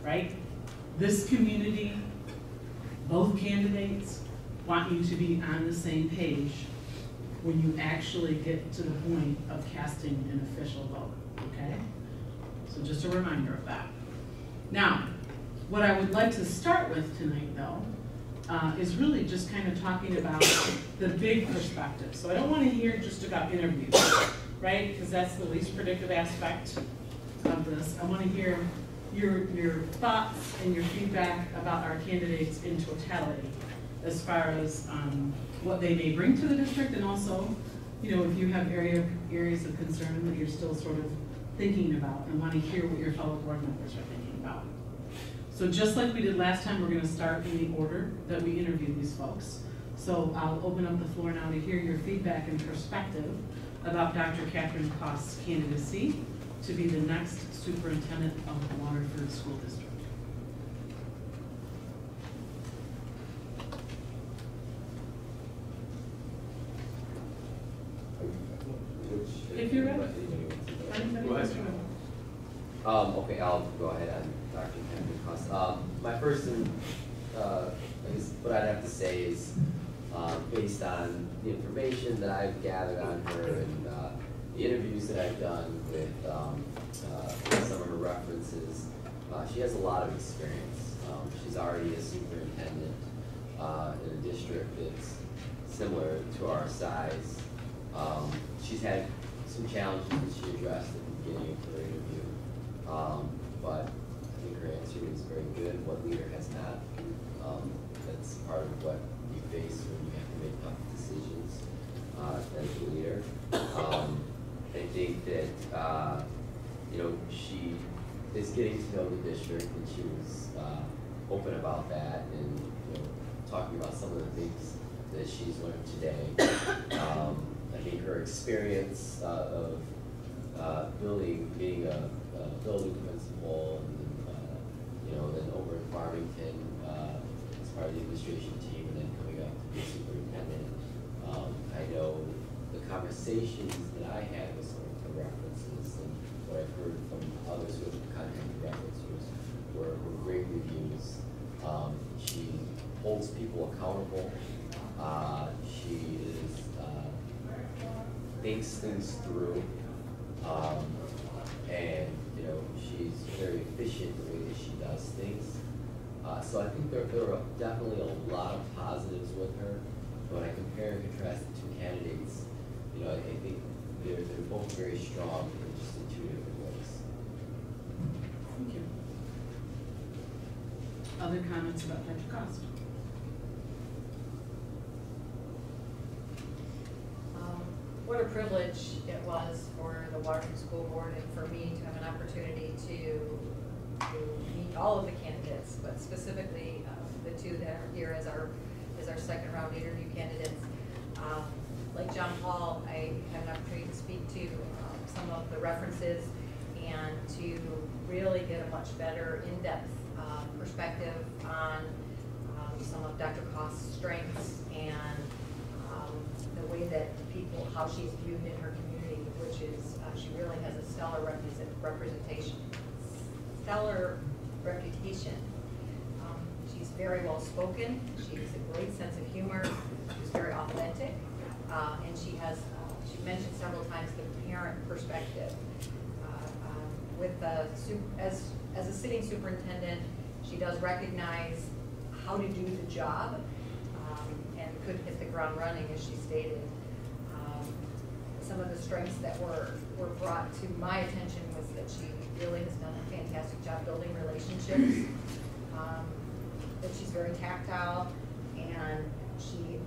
right? This community, both candidates want you to be on the same page when you actually get to the point of casting an official vote, okay? So just a reminder of that. Now, what I would like to start with tonight, though, is really just kind of talking about the big perspective. So I don't want to hear just about interviews, right? Because that's the least predictive aspect of this. I want to hear your thoughts and your feedback about our candidates in totality, as far as what they may bring to the district, and also, you know, if you have areas of concern that you're still sort of thinking about and want to hear what your fellow board members are thinking about. So just like we did last time, we're going to start in the order that we interviewed these folks. So I'll open up the floor now to hear your feedback and perspective about Dr. Catherine Kost's candidacy to be the next superintendent of the Waterford School District. If you're ready. Okay, I'll go ahead on Dr. Catherine Kost. My first and I guess what I'd have to say is based on the information that I've gathered on her and the interviews that I've done with some of her references, she has a lot of experience. She's already a superintendent in a district that's similar to our size. She's had some challenges that she addressed at the beginning of her interview, but I think her answer is very good. What leader has not? That's part of what you face when you have to make tough decisions as a leader. I think that you know, she is getting to know the district, and she was open about that, and you know, talking about some of the things that she's learned today. I think her experience of being a building principal, and you know, then over at Farmington as part of the administration team, and then coming up to be superintendent. I know the conversations that I had with some of the references and what I've heard from others who have contacted references were great reviews. She holds people accountable. She is thinks things through, and you know, she's very efficient in the way that she does things. So I think there are definitely a lot of positives with her. When I compare and contrast the two candidates, you know, I think they're both very strong in just in two different ways. Thank you. Other comments about Dr. Kost? What a privilege it was for the Waterford School Board and for me to have an opportunity to meet all of the candidates, but specifically the two that are here as our second round interview candidates. Like John Paul, I had an opportunity to speak to some of the references and to really get a much better in-depth perspective on some of Dr. Kost's strengths and the way that people, how she's viewed in her community, which is she really has a stellar reputation. She's very well spoken. She has a great sense of humor. She's very authentic, and she has. She mentioned several times the parent perspective. With the as a sitting superintendent, she does recognize how to do the job. And could hit the ground running, as she stated. Some of the strengths that were brought to my attention was that she really has done a fantastic job building relationships, that she's very tactile, and she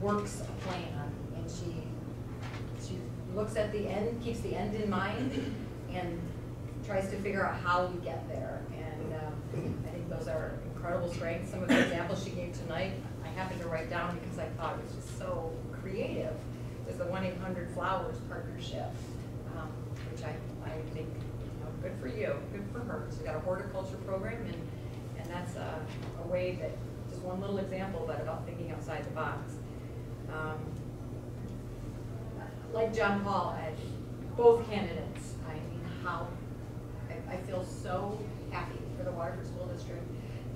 works a plan, and she looks at the end, keeps the end in mind, and tries to figure out how we get there. And I think those are incredible strengths. Some of the examples she gave tonight, I happened to write down because I thought it was just so creative. Is the 1-800-Flowers partnership, which I think, you know, good for you, good for her. She's got a horticulture program, and that's a way that, just one little example, but about thinking outside the box. Like John Paul, both candidates, I mean, I feel so happy for the Waterford School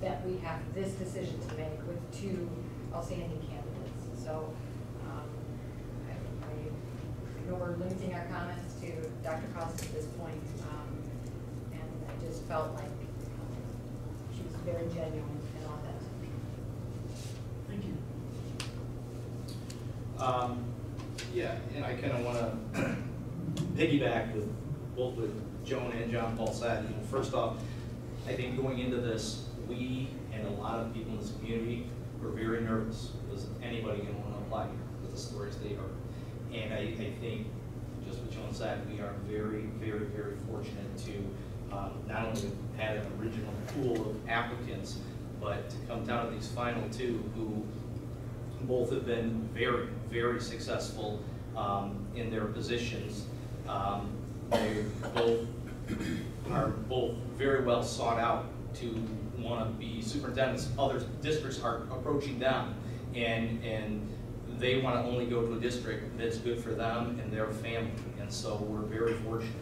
that we have this decision to make with two outstanding candidates. So I know we're limiting our comments to Dr. Cost at this point, and I just felt like she was very genuine and authentic. Thank you. Yeah, and I kind of want to piggyback with both what Joan and John Paul said. First off, I think going into this, we and a lot of people in this community were very nervous. Was anybody going to want to apply here with the stories they heard? And I think, just what Joan said, we are very, very, very fortunate to not only have had an original pool of applicants, but to come down to these final two who both have been very, very successful in their positions. They both are both very well sought out to want to be superintendents. Other districts are approaching them, and they want to only go to a district that's good for them and their family, and so we're very fortunate.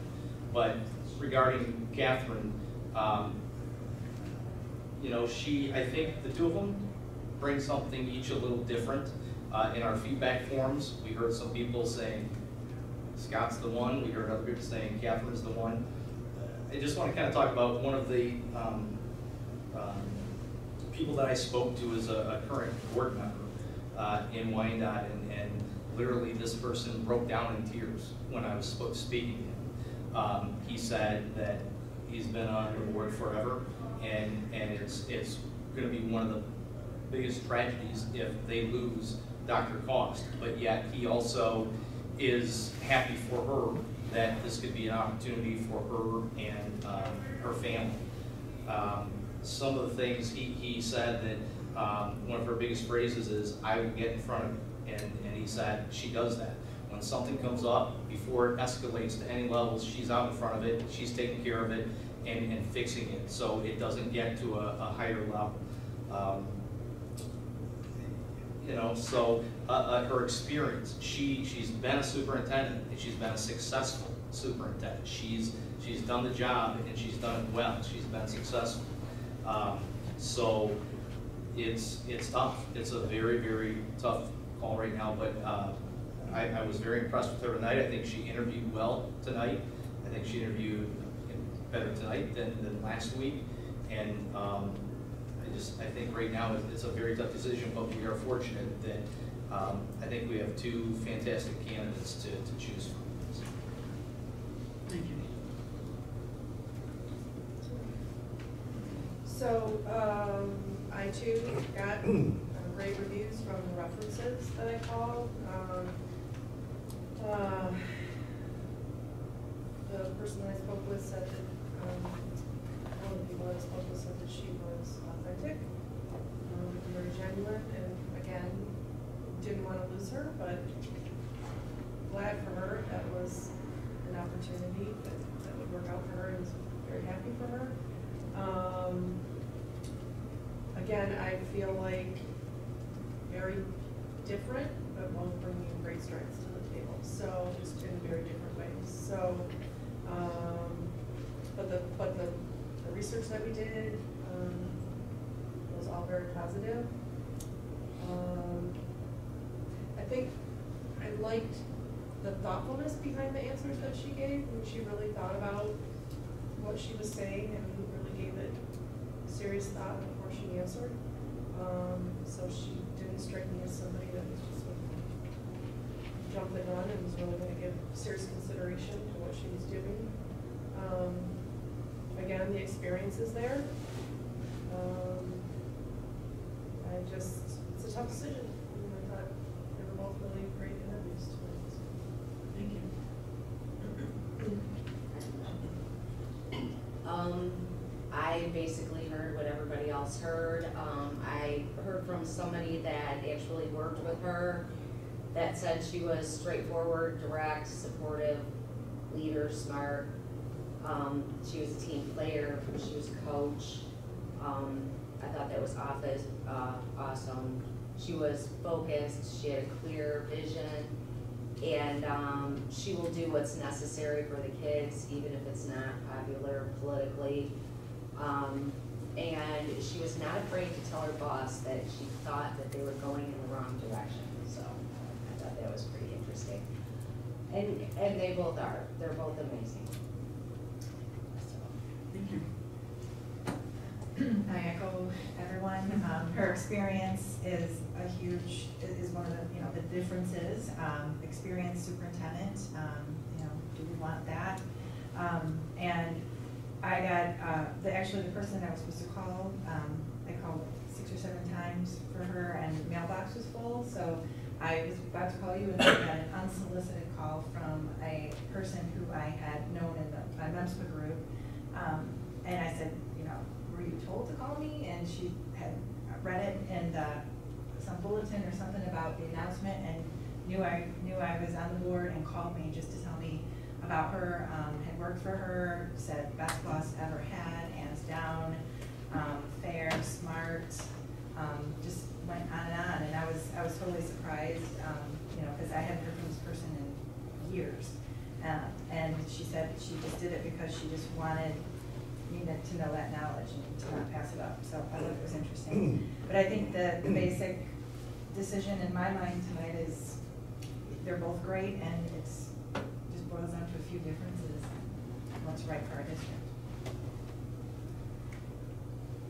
But regarding Catherine, I think the two of them bring something each a little different. In our feedback forms, we heard some people saying Scott's the one. We heard other people saying Catherine's the one. I just want to kind of talk about one of the people that I spoke to as a current board member in Wyandotte, and literally this person broke down in tears when I was speaking to him. He said that he's been on the board forever, and it's going to be one of the biggest tragedies if they lose Dr. Cost, but yet he also is happy for her that this could be an opportunity for her and her family. Some of the things he said that one of her biggest phrases is, I will get in front of it, and he said she does that. When something comes up, before it escalates to any levels, she's out in front of it, she's taking care of it and fixing it so it doesn't get to a higher level. So her experience, she's been a superintendent, and she's been a successful superintendent. She's done the job, and she's done it well. She's been successful. So it's tough. It's a very, very tough call right now, but I was very impressed with her tonight. I think she interviewed well tonight. I think she interviewed better tonight than last week, and I think right now it's a very tough decision, but we are fortunate that I think we have two fantastic candidates to choose from. Thank you. So I too got great reviews from the references that I called. The person that I spoke with said that one of the people that I spoke with said that she was authentic, very genuine, and again, didn't want to lose her, but glad for her. That was an opportunity that would work out for her, and was very happy for her. Again, I feel like very different, but both bringing great strengths to the table. So just in very different ways. So, but the research that we did was all very positive. I think I liked the thoughtfulness behind the answers that she gave, when she really thought about what she was saying and really gave it serious thought before she answered. So she didn't strike me as somebody that was just going to jump the gun and was really going to give serious consideration to what she was doing. Again, the experience is there. It's a tough decision. I thought they were both really great interviews tonight. Thank you. I basically heard what everybody else heard. I heard from somebody that actually worked with her that said she was straightforward, direct, supportive, leader, smart. She was a team player. She was a coach. I thought that was awesome. She was focused. She had a clear vision. And she will do what's necessary for the kids, even if it's not popular politically. And she was not afraid to tell her boss that she thought that they were going in the wrong direction, so I thought that was pretty interesting. And they both are, they're both amazing. So. Thank you. I echo everyone. Her experience is is one of the, the differences. Experienced superintendent, do we want that? And I got, actually the person I was supposed to call, I called 6 or 7 times for her and the mailbox was full, so I was about to call you and I got an unsolicited call from a person who I had known in the MEMSPA group. And I said, were you told to call me? And she had read it in some bulletin or something about the announcement and knew I was on the board and called me just to tell me about her. Had worked for her, said best boss ever had, hands down, fair, smart, just went on and on. And I was totally surprised, because I hadn't heard from this person in years. And she said she just did it because she just wanted me to know that knowledge and to not pass it up. So I thought it was interesting. But I think the basic decision in my mind tonight is they're both great, and it's just boils down to a few differences and what's right for our district.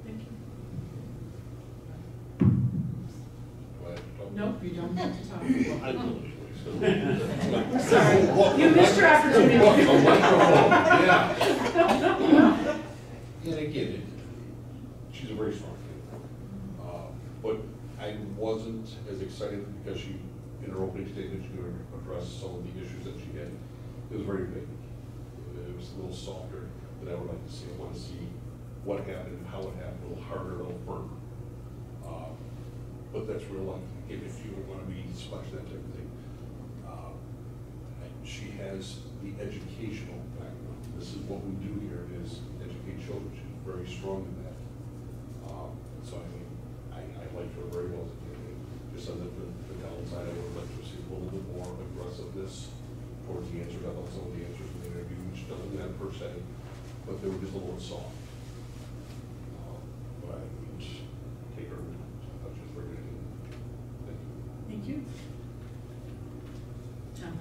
Thank you. Do I have to talk? Nope, you don't have to talk. I will anyway, so. Sorry, you missed your opportunity. Yeah. And again, she's a very strong candidate. But I wasn't as excited because she, in her opening statement, she could address some of the issues that she had. It was very big. It was a little softer than I would like to see. I want to see what happened, how it happened, a little harder, a little firmer. But that's real life. Again, if you want to be splash that type of thing. She has the educational background. This is what we do here, is educate children. She's very strong in that. So I mean, I liked her very well as a candidate. Just on the downside, I would like to see a little bit more aggressiveness towards the answers. I thought some of the answers in the interview, which doesn't have per se, but they were just a little soft. But I would take her. I thought she was very good. Thank you. Thank you. John.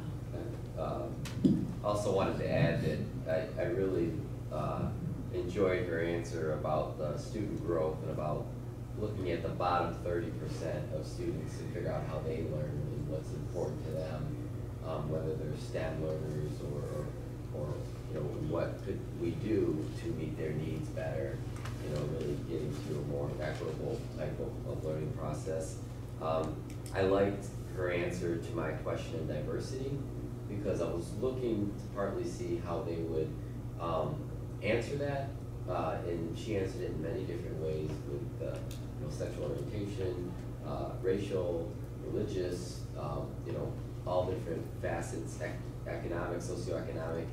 Also wanted to add that I really enjoyed her answer about the student growth and about looking at the bottom 30% of students to figure out how they learn and what's important to them, whether they're STEM learners or what could we do to meet their needs better, really getting to a more equitable type of learning process. I liked her answer to my question of diversity, because I was looking to partly see how they would answer that, and she answered it in many different ways with sexual orientation, racial, religious, all different facets, economic, socioeconomic,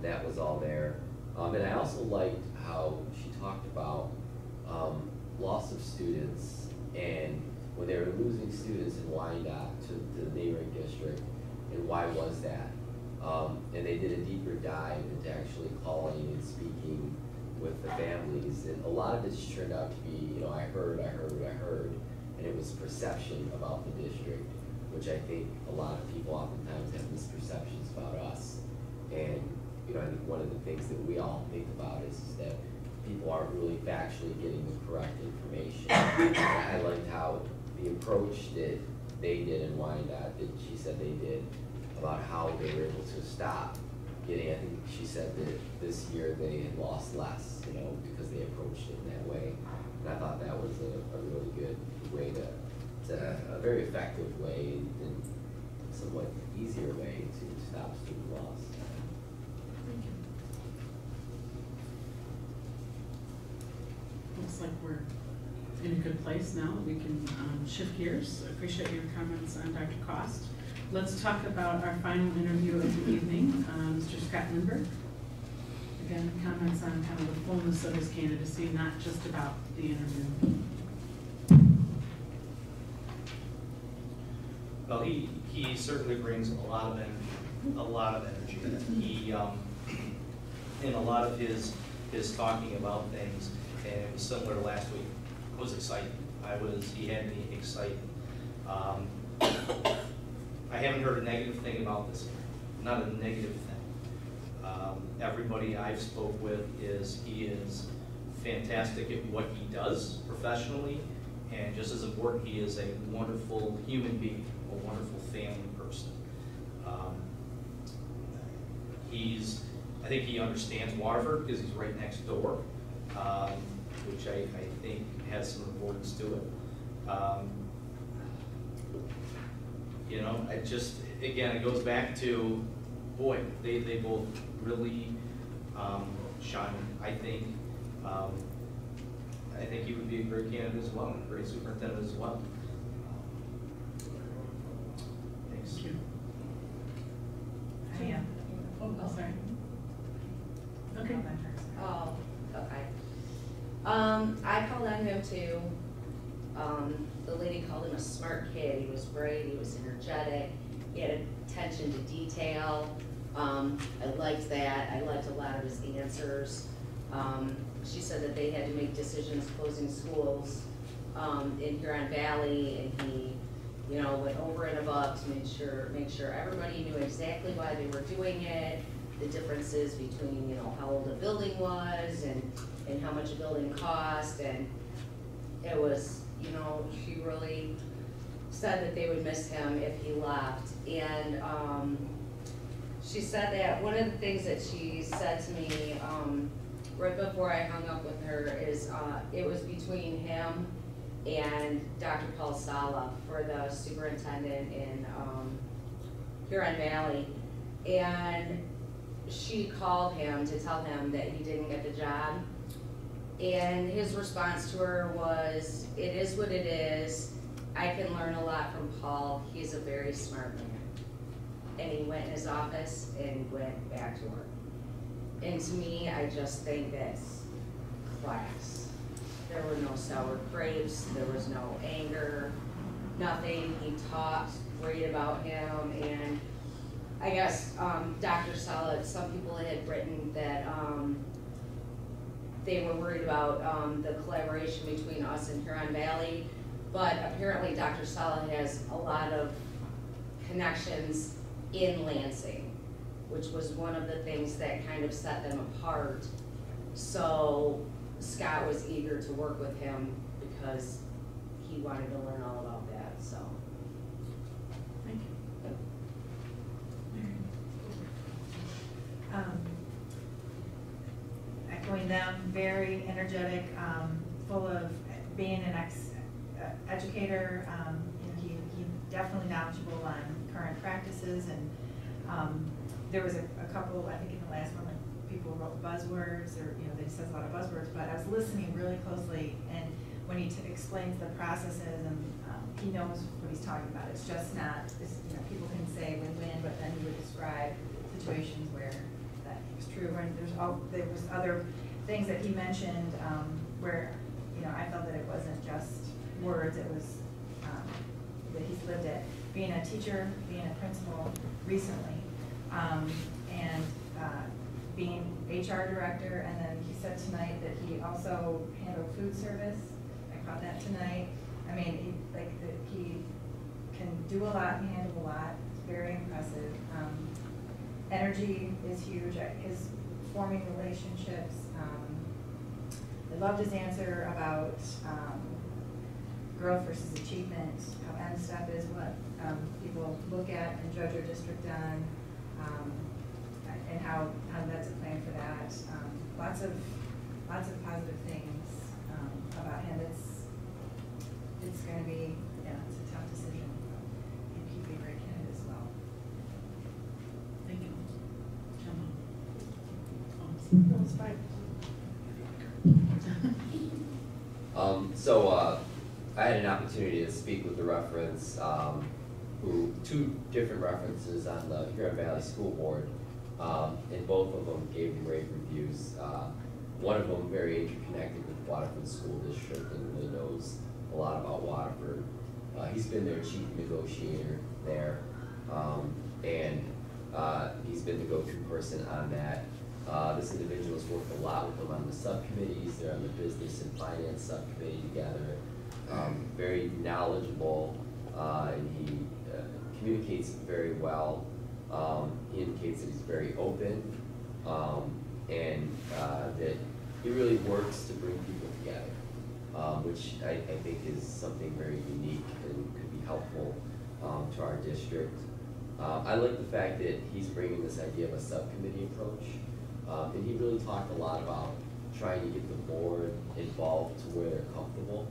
that was all there. And I also liked how she talked about loss of students, and when they were losing students in Wyandotte to the neighboring district, and why was that? And they did a deeper dive into actually calling and speaking with the families, and a lot of it just turned out to be, I heard, and it was perception about the district, which I think a lot of people oftentimes have misperceptions about us. And I think one of the things that we all think about is that people aren't really factually getting the correct information. And I liked how the approach that they did in Wyandotte, that she said they did, about how they were able to stop getting, I think she said that this year they had lost less, because they approached it in that way. And I thought that was a really good way a very effective way and somewhat easier way to stop student loss. Thank you. Looks like we're in a good place now. We can shift gears. I appreciate your comments on Dr. Cost. Let's talk about our final interview of the evening, Mr. Scott Lindberg. Again, comments on kind of the fullness of his candidacy, not just about the interview. Well, he certainly brings a lot of energy. He in a lot of his talking about things, and it was similar to last week. It was exciting. He had me excited. I haven't heard a negative thing about this, not a negative thing. Everybody I've spoke with he is fantastic at what he does professionally, and just as important, he is a wonderful human being, a wonderful family person. I think he understands Waterford because he's right next door, which I think has some importance to it. You know, again, it goes back to, boy, they both really shine. I think he would be a great candidate as well, a great superintendent as well. Thanks. Thank you. I am. Oh, sorry. Okay. Oh, okay. I called on him too. The lady called him a smart kid. He was bright, he was energetic, he had attention to detail. I liked that. I liked a lot of his answers. She said that they had to make decisions closing schools in Huron Valley, and he, you know, went over and above to make sure everybody knew exactly why they were doing it, the differences between, you know, how old a building was and how much a building cost, and it was, you know, she really said that they would miss him if he left. And she said that one of the things that she said to me right before I hung up with her is it was between him and Dr. Paul Sala for the superintendent in Huron Valley. And she called him to tell him that he didn't get the job. And his response to her was, "It is what it is. I can learn a lot from Paul. He's a very smart man." And he went in his office and went back to work. And to me, I just think that's class. There were no sour grapes, there was no anger, nothing. He talked great about him, and I guess Dr. Sala, some people had written that they were worried about the collaboration between us and Huron Valley, but apparently Dr. Sala has a lot of connections in Lansing, which was one of the things that kind of set them apart. So Scott was eager to work with him because he wanted to learn all about that, so. Thank you. Echoing them, very energetic, full of being an educator. You know, he definitely knowledgeable on current practices, and there was a couple, I think in the last one, like people wrote buzzwords, or, you know, they said a lot of buzzwords, but I was listening really closely, and when he explains the processes, and he knows what he's talking about. It's just not, you know, people can say win-win, but then he would describe situations where that was true. And there was other things that he mentioned where, you know, I felt that it wasn't just words, it was that he's lived it. Being a teacher, being a principal recently, and being HR director, and then he said tonight that he also handled food service. I caught that tonight. I mean, he can do a lot, he handled a lot. It's very impressive. Energy is huge. His forming relationships. I loved his answer about growth versus achievement, how M-STEP is what people look at and judge your district on, and how that's a plan for that. Lots of positive things about him. It's going to be, yeah, it's a tough decision. And he'd be a great candidate as well. Thank you. No, it's fine. I had an opportunity to speak with the reference, two different references on the Huron Valley School Board, and both of them gave me rave reviews. One of them very interconnected with Waterford School District and really knows a lot about Waterford. He's been their chief negotiator there, and he's been the go-to person on that. This individual has worked a lot with them on the subcommittees. They're on the business and finance subcommittee together. Very knowledgeable, and he communicates very well. He indicates that he's very open, and that he really works to bring people together, which I think is something very unique and could be helpful to our district. I like the fact that he's bringing this idea of a subcommittee approach, and he really talked a lot about trying to get the board involved to where they're comfortable.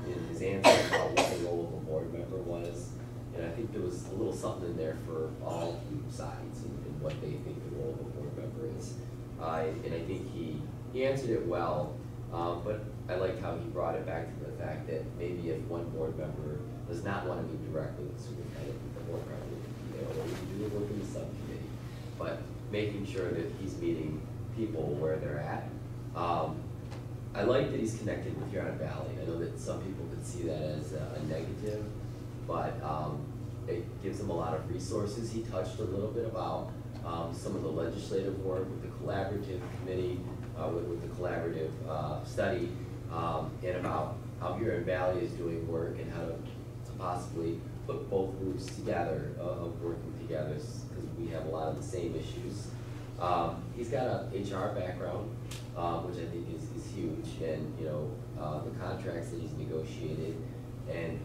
In his answer about what the role of a board member was, and I think there was a little something in there for all sides and what they think the role of a board member is. And I think he answered it well, but I liked how he brought it back to the fact that maybe if one board member does not want to meet directly with the superintendent, the board president can be there, or we can do the work in the subcommittee, but making sure that he's meeting people where they're at. I like that he's connected with Huron Valley. I know that some people could see that as a negative, but it gives them a lot of resources. He touched a little bit about some of the legislative work with the collaborative committee, with the collaborative study, and about how Huron Valley is doing work and how to possibly put both groups together, of working together, because we have a lot of the same issues. He's got a HR background, which I think is huge, and the contracts that he's negotiated, and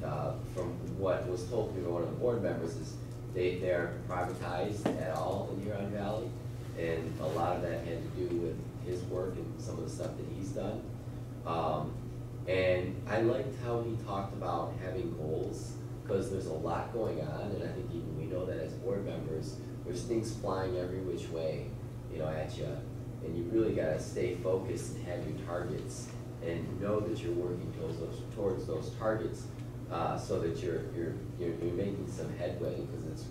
from what was told to me by one of the board members is they aren't privatized at all in Huron Valley, and a lot of that had to do with his work and some of the stuff that he's done. And I liked how he talked about having goals, because there's a lot going on, and I think even we know that as board members, there's things flying every which way, at you, and you really got to stay focused and have your targets, and know that you're working towards those targets, so that you're making some headway, because it's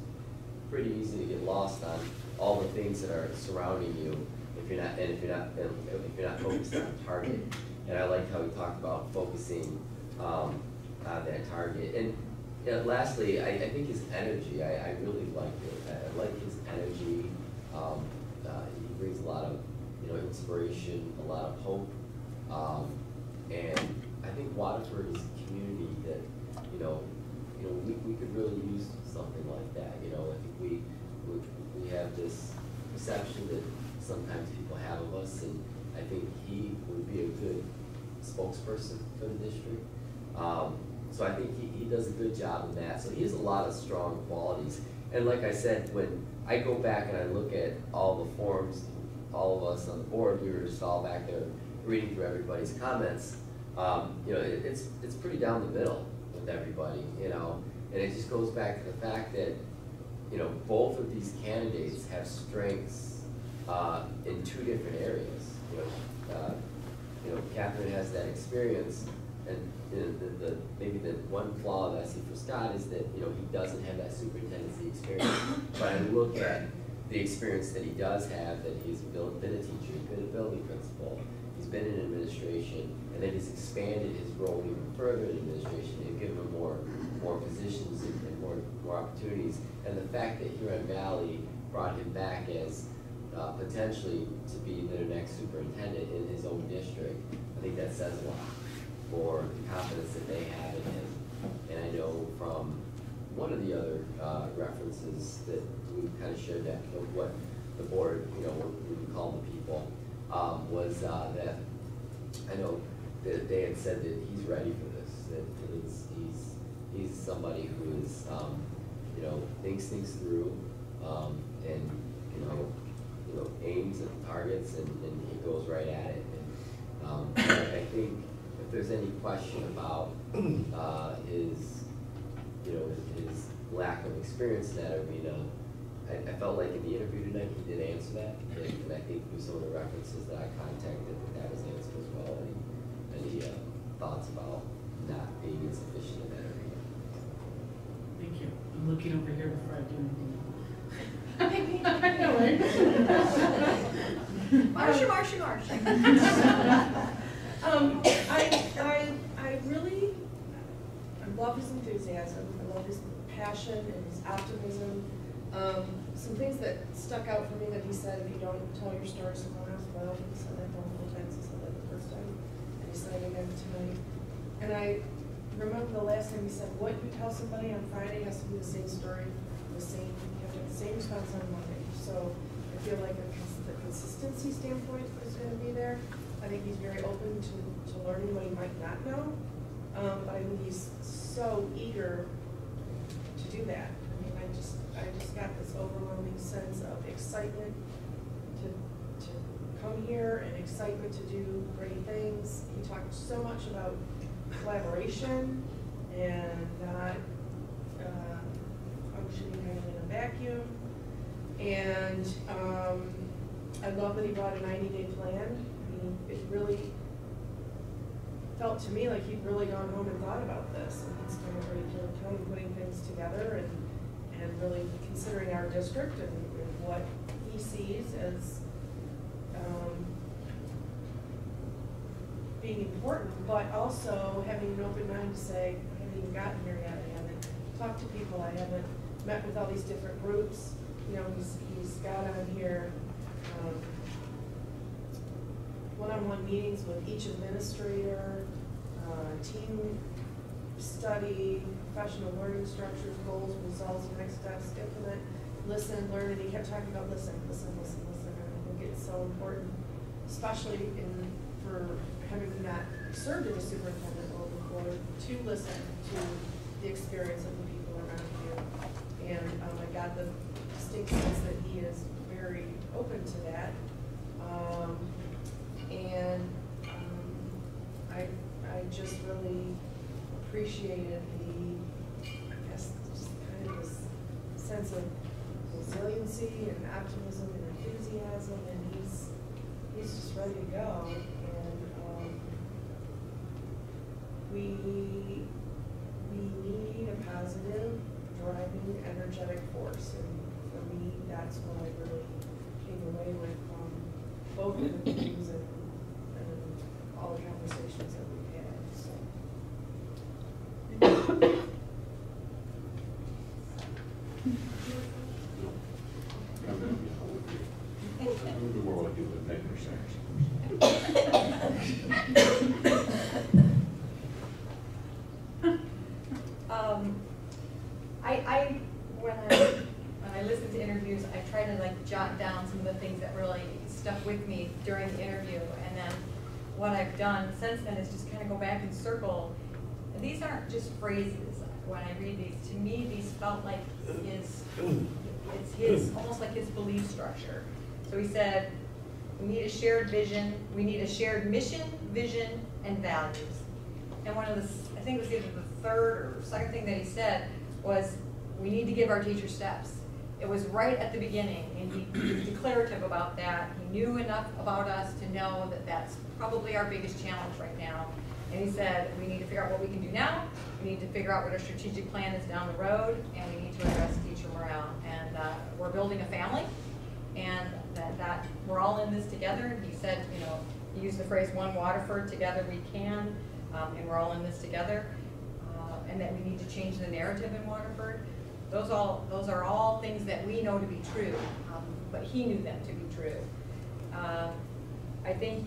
pretty easy to get lost on all the things that are surrounding you if you're not focused on the target. And I like how he talked about focusing on that target. And lastly, I think his energy, I really liked it. I like his energy. He brings a lot of inspiration, a lot of hope, and I think Waterford is a community that we could really use something like that. I think we have this perception that sometimes people have of us, and I think he would be a good spokesperson for the district. So I think he does a good job in that. So he has a lot of strong qualities. And like I said, when I go back and I look at all the forms, all of us on the board, we were just all back there reading through everybody's comments. It's pretty down the middle with everybody, and it just goes back to the fact that both of these candidates have strengths in two different areas. Catherine has that experience, and maybe the one flaw that I see for Scott is that he doesn't have that superintendency experience. But I look at the experience that he does have, that he's been a teacher, he's been a building principal, he's been in administration, and then he's expanded his role even further in administration and given him more positions and more opportunities. And the fact that Huron Valley brought him back as potentially to be their next superintendent in his own district, I think that says a lot for the confidence that they have in him. And I know from one of the other references that we kind of shared that of what the board, what we call the people, was that I know that they had said that he's ready for this, that he's somebody who is, thinks things through, and aims at targets, and he goes right at it. And I think if there's any question about his lack of experience in that arena, I felt like in the interview tonight he did answer that, and I think through some of the references that I contacted, that was answered as well. Any thoughts about not being insufficient in that arena? Thank you. I'm looking over here before I do anything. I know, right? Marcia. I love his enthusiasm, I love his passion and his optimism. Some things that stuck out for me that he said, if you don't tell your story, someone else will. He said that multiple times, he said that the first time, and he said it again tonight. And I remember the last time he said, what you tell somebody on Friday has to be the same story, you have to have the same response on Monday. So I feel like the consistency standpoint is gonna be there. I think he's very open to learning what he might not know. But I think he's so eager to do that. I mean, I just got this overwhelming sense of excitement to come here and excitement to do great things. He talked so much about collaboration and not functioning kind of in a vacuum. And I love that he brought a 90-day plan. I mean, it really felt to me like he'd really gone home and thought about this, and he's spent a great deal of time putting things together and really considering our district and what he sees as being important, but also having an open mind to say, I haven't even gotten here yet, I haven't talked to people, I haven't met with all these different groups. You know, he's got on here one-on-one meetings with each administrator, team study, professional learning structures, goals, results, next steps, implement, listen, learn, and he kept talking about listen. And I think it's so important, especially for having not served as a superintendent role before, to listen to the experience of the people around you. And I got the distinct sense that he is very open to that. I just really appreciated I guess, just kind of this sense of resiliency and optimism and enthusiasm, and he's just ready to go. And we need a positive, driving, energetic force, and for me, that's what I really came away with from both of the meetings and all the conversations that we've had. So. When I listen to interviews, I try to like jot down some of the things that really stuck with me during the interview, and then what I've done since then is just kind of go back and circle. And these aren't just phrases. When I read these, to me, these felt like almost like his belief structure. So he said, we need a shared vision, we need a shared mission, vision, and values. And one of the, I think it was either the third or second thing that he said was, we need to give our teachers steps. It was right at the beginning, and he was declarative about that. He knew enough about us to know that that's probably our biggest challenge right now. And he said, we need to figure out what we can do now, we need to figure out what our strategic plan is down the road, and we need to address teacher morale. And we're building a family, and that we're all in this together. He said, you know, he used the phrase, one Waterford, together we can, and we're all in this together. And that we need to change the narrative in Waterford. Those are all things that we know to be true, but he knew them to be true. I think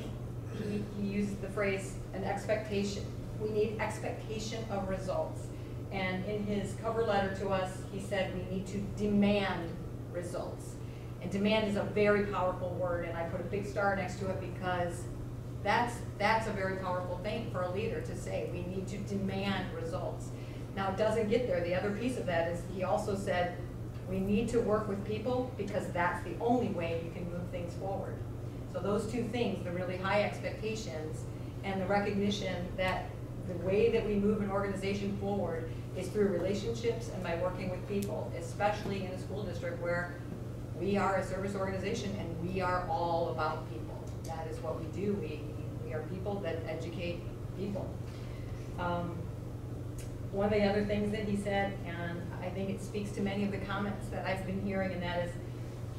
he used the phrase, an expectation. We need expectation of results. And in his cover letter to us, he said we need to demand results. And demand is a very powerful word, and I put a big star next to it because that's a very powerful thing for a leader to say. We need to demand results. Now, it doesn't get there. The other piece of that is he also said we need to work with people because that's the only way you can move things forward. So those two things, the really high expectations and the recognition that the way that we move an organization forward is through relationships and by working with people, especially in a school district where we are a service organization and we are all about people. That is what we do. We are people that educate people. One of the other things that he said, and I think it speaks to many of the comments that I've been hearing, and that is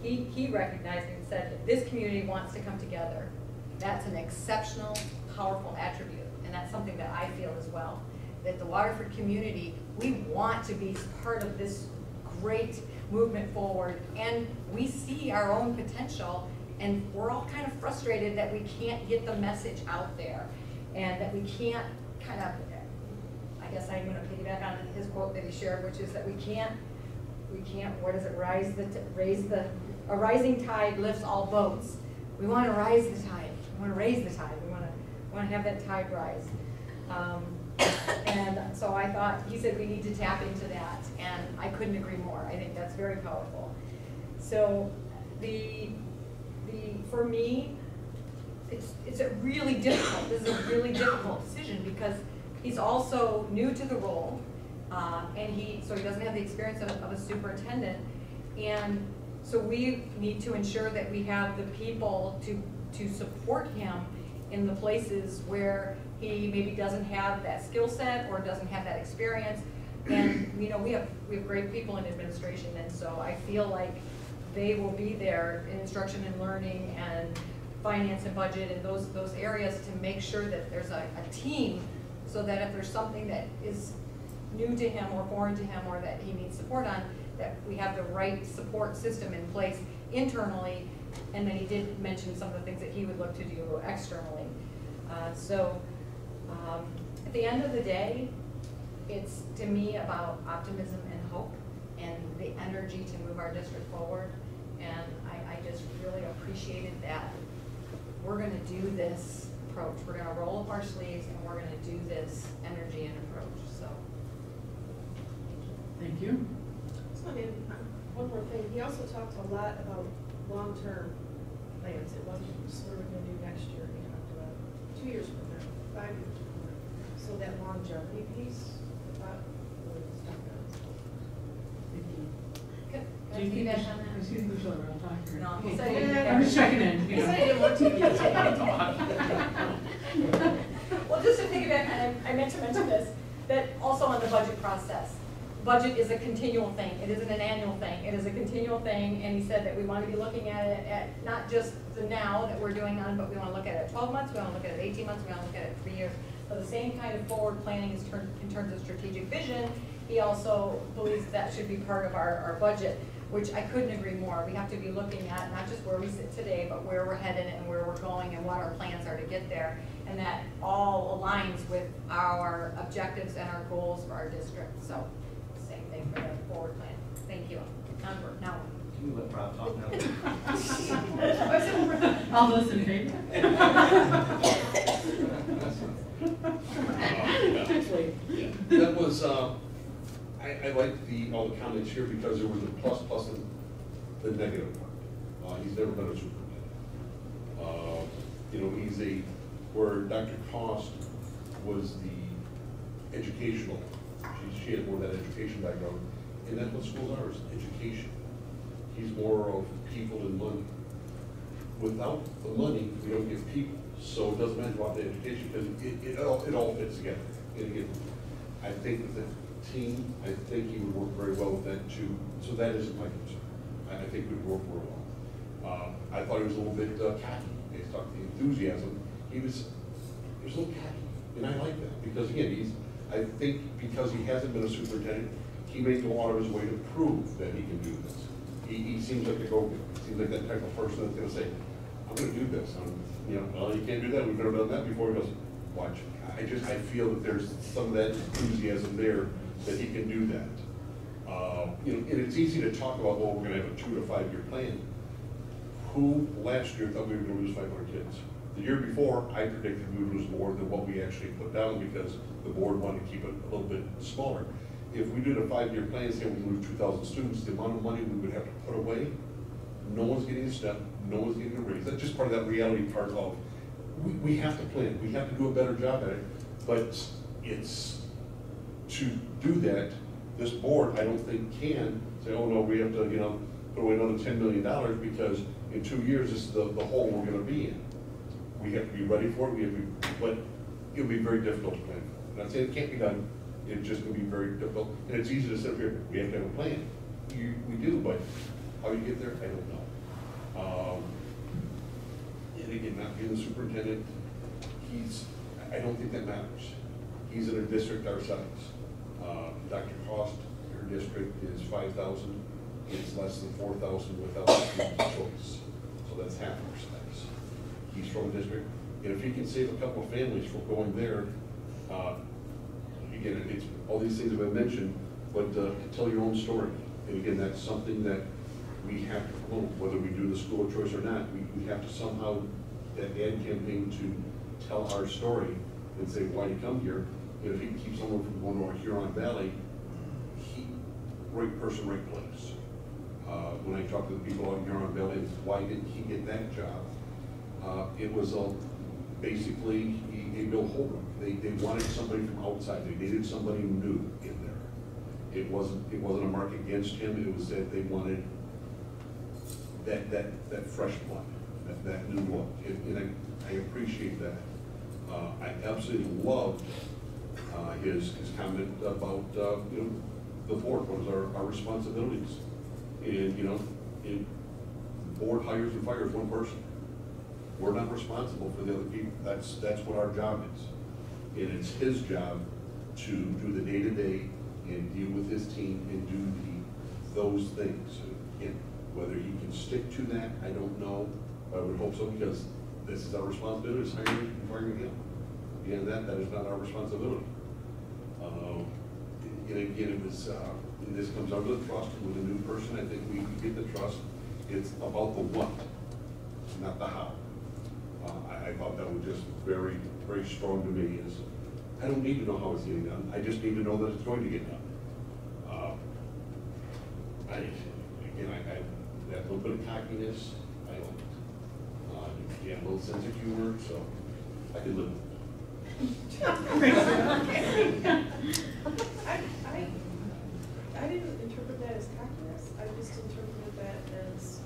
he recognized and said that this community wants to come together. That's an exceptional, powerful attribute, and that's something that I feel as well. That the Waterford community, we want to be part of this great movement forward. And we see our own potential, and we're all kind of frustrated that we can't get the message out there, and that we can't kind of, I guess I'm gonna piggyback on his quote that he shared, which is that we can't, what is it, a rising tide lifts all boats. We wanna rise the tide, we wanna raise the tide, we wanna have that tide rise. And so I thought, he said we need to tap into that, and I couldn't agree more. I think that's very powerful. So for me, it's a really difficult, this is a really difficult decision, because he's also new to the role, and so he doesn't have the experience of a superintendent, and so we need to ensure that we have the people to support him in the places where he maybe doesn't have that skill set or doesn't have that experience. And we have great people in administration, and so I feel like they will be there in instruction and learning and finance and budget and those areas to make sure that there's a team, so that if there's something that is new to him or foreign to him or that he needs support on, that we have the right support system in place internally. And then he did mention some of the things that he would look to do externally. At the end of the day, it's to me about optimism and hope and the energy to move our district forward. And I just really appreciated that we're going to do this approach. We're going to roll up our sleeves and we're going to do this energy and approach. So, Thank you. So, I mean, one more thing, he also talked a lot about long-term plans. It wasn't just what we're going to do next year. He talked about 2 years from now, 5 years from now. So that longevity piece, I thought really stuck out. Thank you. good. Do you think Feedback on that? excuse me, Michelle, I'll talk here. No, he Okay. said he didn't. I'm just checking in. He said he didn't want to. Well, just to piggyback, and I meant to mention this, that also on the budget process. Budget is a continual thing. It isn't an annual thing. It is a continual thing, and he said that we want to be looking at it at not just the now that we're doing on, but we want to look at it at 12 months, we want to look at it at 18 months, we want to look at it at 3 years. So the same kind of forward planning is in terms of strategic vision. He also believes that should be part of our budget, which I couldn't agree more. We have to be looking at not just where we sit today, but where we're headed and where we're going and what our plans are to get there. And that all aligns with our objectives and our goals for our district. So same thing for the forward plan. Thank you. Onward, now. Can you let Rob talk now? All those in favor? Actually. That was, I like all the comments here because there was a plus and the negative part. He's never been a superintendent. He's where Dr. Cost was the educational, she had more of that education background, and that's what schools are, is education. He's more of people and money. Without the money, we don't get people. So it doesn't matter about the education, because it all fits together. And again, I think with the team, I think he would work very well with that too. So that isn't my concern. I think we'd work real well. I thought he was a little bit cocky. He talked the enthusiasm. He was a little cocky, and I like that because again, I think because he hasn't been a superintendent, he may go out of his way to prove that he can do this. He seems like a go-getter. He seems like that type of person that's going to say, I'm going to do this. Well, you can't do that. We've never done that before. He goes, watch. I feel that there's some of that enthusiasm there that he can do that. And it's easy to talk about, well, we're going to have a 2 to 5 year plan. Who last year thought we were going to lose 500 kids? The year before, I predicted we would lose more than what we actually put down because the board wanted to keep it a little bit smaller. If we did a 5 year plan, say we lose 2,000 students, the amount of money we would have to put away, no one's getting a step, no one's getting a raise. That's just part of that reality part of, we have to plan, we have to do a better job at it, but it's, to do that, this board, I don't think can say, oh no, we have to, put away another $10 million because in 2 years, this is the hole we're gonna be in. We have to be ready for it, but it'll be very difficult to plan for. I'm not saying it can't be done, it's just gonna be very difficult. And it's easy to sit here, we have to have a plan. We do, but how you get there, I don't know. And again, not being the superintendent, I don't think that matters. He's in a district our size. Dr. Cost, her district is 5,000. it's less than 4,000 without student choice. So that's half our size. He's from the district, and if he can save a couple of families from going there, again, it's, all these things have been mentioned, but to tell your own story. And again, that's something that we have to promote, whether we do the school of choice or not. We have to somehow, that ad campaign, to tell our story and say why you come here. And if you can keep someone from going to our Huron Valley, right person, right place. When I talked to the people out in Huron Valley, why didn't he get that job? It was basically a Bill Holbrook. They wanted somebody from outside. They needed somebody new in there. It wasn't a mark against him. It was that they wanted that fresh blood, that new look. And I appreciate that. I absolutely loved his comment about you know, the board. What is our responsibilities? And you know, the board hires and fires one person. We're not responsible for the other people. That's what our job is. And it's his job to do the day-to-day and deal with his team and do those things. And whether he can stick to that, I don't know. I would hope so, because this is our responsibility, is hiring and firing him. Beyond that is not our responsibility. And again, it was, this comes out of the trust. With a new person, I think we get the trust. It's about the what, not the how. I thought that was just very, very strong to me. Is I don't need to know how it's getting done. I just need to know that it's going to get done. That little bit of cockiness, I don't. Yeah, a little sense of humor, so I can live with I didn't interpret that as cockiness. I just interpreted that as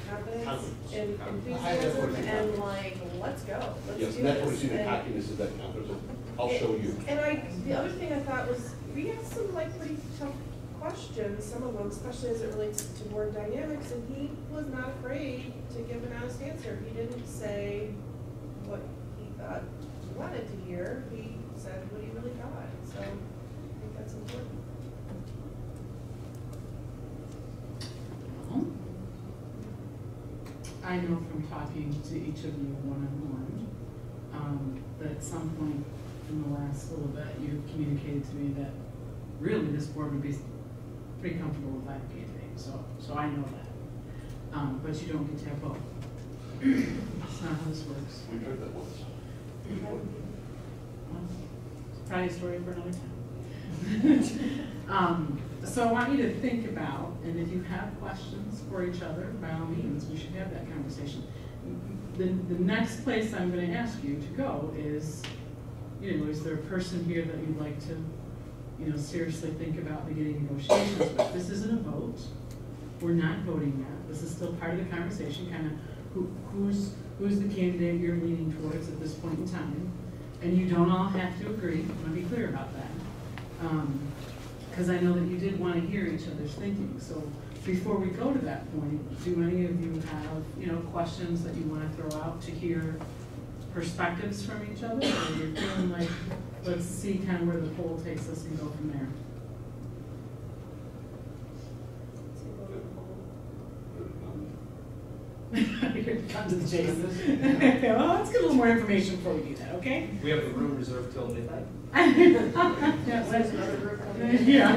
confidence and enthusiasm and like, let's go, let's do yes, this. and that's what you see, the cockiness is that confidence. I'll show you. And the other thing I thought was, we asked some like pretty tough questions, some of them, especially as it relates to board dynamics, and he was not afraid to give an honest answer. He didn't say what he thought he wanted to hear. He said what he really thought. So I think that's important. I know from talking to each of you one-on-one, that at some point in the last little bit, you communicated to me that really this board would be pretty comfortable with either candidate. So I know that. But you don't get to have both. That's not how this works. We heard that once. Well, it's probably a story for another time. So I want you to think about, and if you have questions for each other, by all means, we should have that conversation. The next place I'm going to ask you to go is, you know, is there a person here that you'd like to, you know, seriously think about beginning negotiations with? This isn't a vote. We're not voting yet. This is still part of the conversation, kind of who's the candidate you're leaning towards at this point in time. And you don't all have to agree. I want to be clear about that. Because I know that you did want to hear each other's thinking. So before we go to that point, do any of you have, you know, questions that you want to throw out to hear perspectives from each other? Or you're feeling like, let's see kind of where the poll takes us and go from there? Come to the chase. Well, let's get a little more information before we do that, okay? We have the room reserved till midnight. Yeah, There's another group. yeah.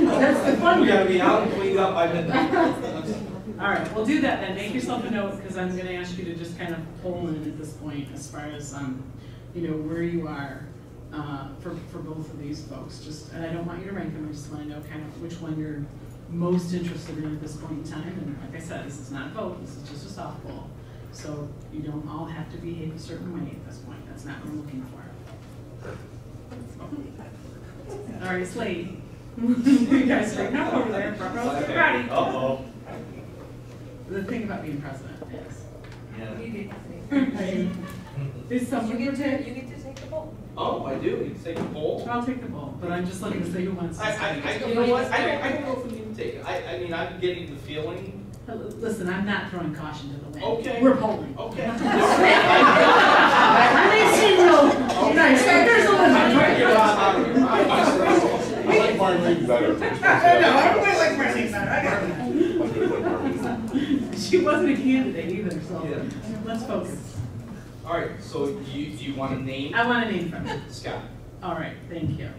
That's the fun. We gotta be out and cleaned up by midnight. All right, we'll do that then. Make yourself a note, because I'm going to ask you to just kind of pull in at this point as far as, you know, where you are for both of these folks. And I don't want you to rank them. I just want to know kind of which one you're most interested in at this point in time. And like I said, this is not a vote. This is just a softball. So you don't all have to behave a certain way at this point. That's not what I'm looking for. All right, Slade. You guys straighten up over there. Front row, get ready. Uh-oh. The thing about being president is, Yeah. is someone You protect? get to take the poll. Oh, I do. You take a poll? I'll take the ball, but I'm just letting you say who wants to. I don't know what, I don't know if we need to take it. I mean, I'm getting the feeling. Listen, I'm not throwing caution to the wind. Okay. We're polling. Okay. I may seem real nice, but there's a I'm trying to get limit. out of here. I like Marlene better. a candidate either, so Yeah. let's focus. All right, so do you want a name? I want a name from you. Scott. All right, thank you.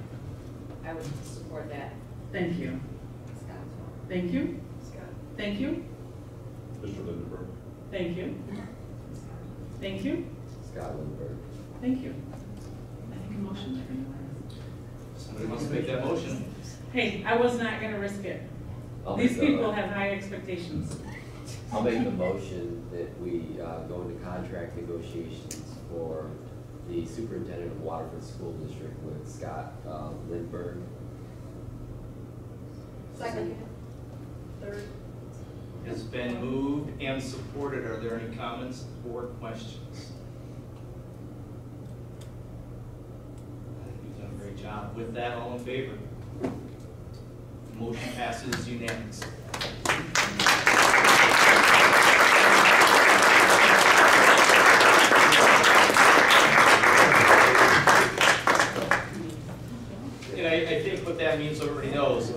I would support that. Thank you. Scott. Thank you. Scott. Thank you. Mr. Lindenberg. Thank you. Thank you. Scott Lindberg. Thank you. I think a motion's ready. Somebody wants to make that motion? Hey, I was not gonna risk it. I'll These make the- people have high expectations. I'll make the motion that we go into contract negotiations for the superintendent of Waterford School District with Scott Lindberg. Second. Third. It's been moved and supported. Are there any comments or questions? I think you've done a great job. With that, all in favor? Motion passes unanimously. And I think what that means, everybody knows,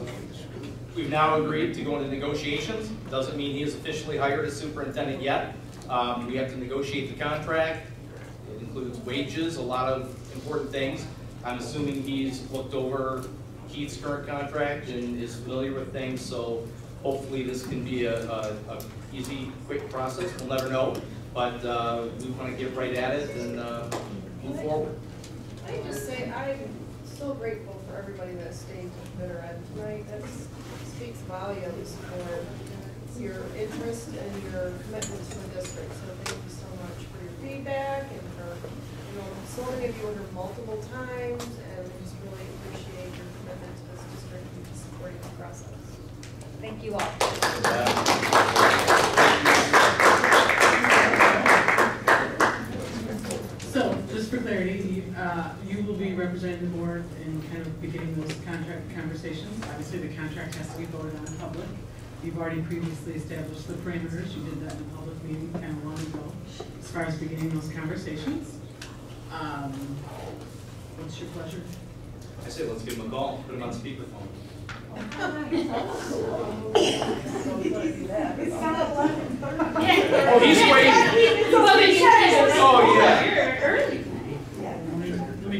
we've now agreed to go into negotiations. Doesn't mean he is officially hired as superintendent yet. We have to negotiate the contract. It includes wages, a lot of important things. I'm assuming he's looked over Keith's current contract and is familiar with things, so hopefully this can be a easy, quick process. We'll never know, but we want to get right at it and move forward. I just say, I'm so grateful for everybody that stayed to the bitter end tonight. That speaks volumes for your interest and your commitment to the district. So thank you so much for your feedback and for, so many of you were here multiple times, and we just really appreciate your commitment to this district and supporting the process. Thank you all. So, just for clarity, you will be representing the board in kind of beginning those contract conversations. Obviously, the contract has to be voted on in public. You've already previously established the parameters. You did that in a public meeting kind of long ago. As far as beginning those conversations, what's your pleasure? I say let's give him a call, put him on speakerphone. It's not 11:30. Oh, he's waiting. Oh, yeah. Early. Let me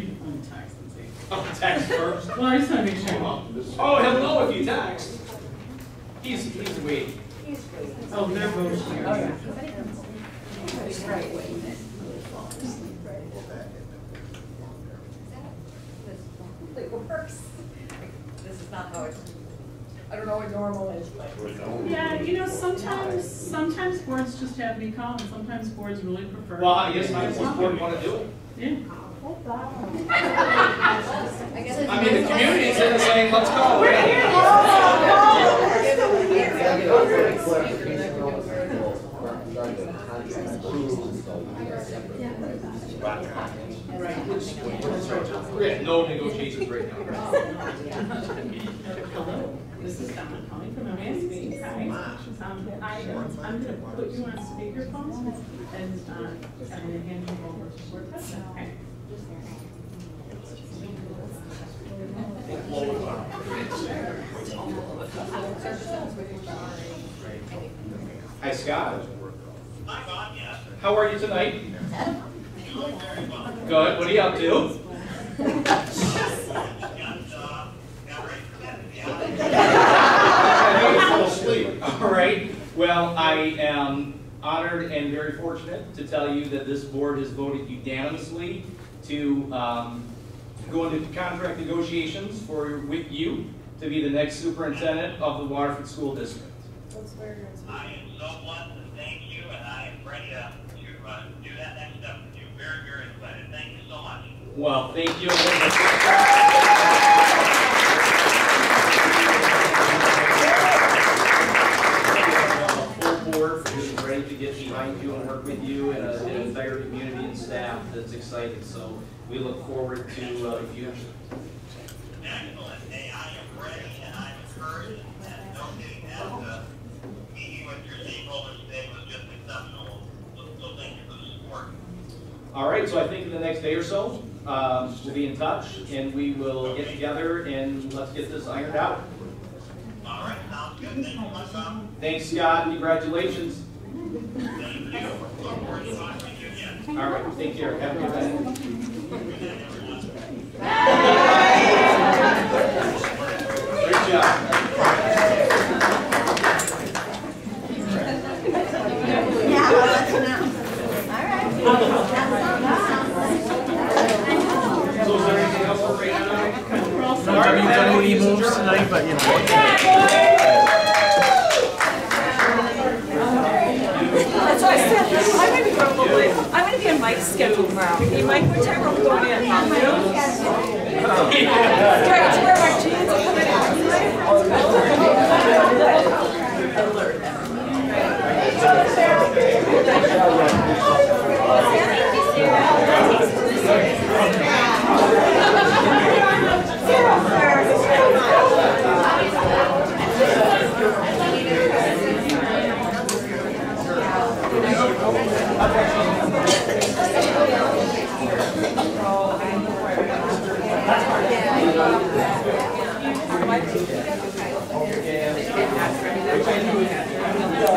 text and see. Oh, text first. Well, I just want to make sure. Oh, he'll know if you text. He's waiting. Oh, they're both here. It works. This is not how it's, I don't know what normal is, but. Yeah, sometimes boards just have me call, and sometimes boards really prefer. Well, I guess my board want to do it. Yeah. I guess I mean, the community's in saying, let's go. Yeah, no negotiations right now. Hello, this is Donna calling from MASB. Hi. I'm going to put you on speakerphone and I'm going to hand you over to Cortez. Okay. Hi, Scott. How are you tonight? Good. What are you up to? All right. Well, I am honored and very fortunate to tell you that this board has voted unanimously to go into contract negotiations with you to be the next superintendent of the Waterford School District. That's very nice. I am so blessed and thank you, and I am ready to do that next step with you. Very, very excited. Thank you so much. Well, thank you. Full board is ready to get behind you and work with you and an entire community and staff that's excited. So we look forward to the future. Excellent. Hey, I am ready and I'm encouraged, and no kidding, that meeting with your stakeholders today was just exceptional. So thank you for the support. All right, so I think in the next day or so, we'll be in touch and we will get together and let's get this ironed out. All right, sounds good. Thank you much, Tom. Thanks, Scott. Congratulations. Thank you. Look forward to talking to you again. All right, take care, have a good day. Great job. Yeah, well, that's enough. All right. So is there anything else for right now? Not that we've done any moves tonight, but you know. That's what I said. I'm gonna be on Mike's schedule tomorrow. Hey, Mike, what time are we going in? Do I get to wear my jeans and come in?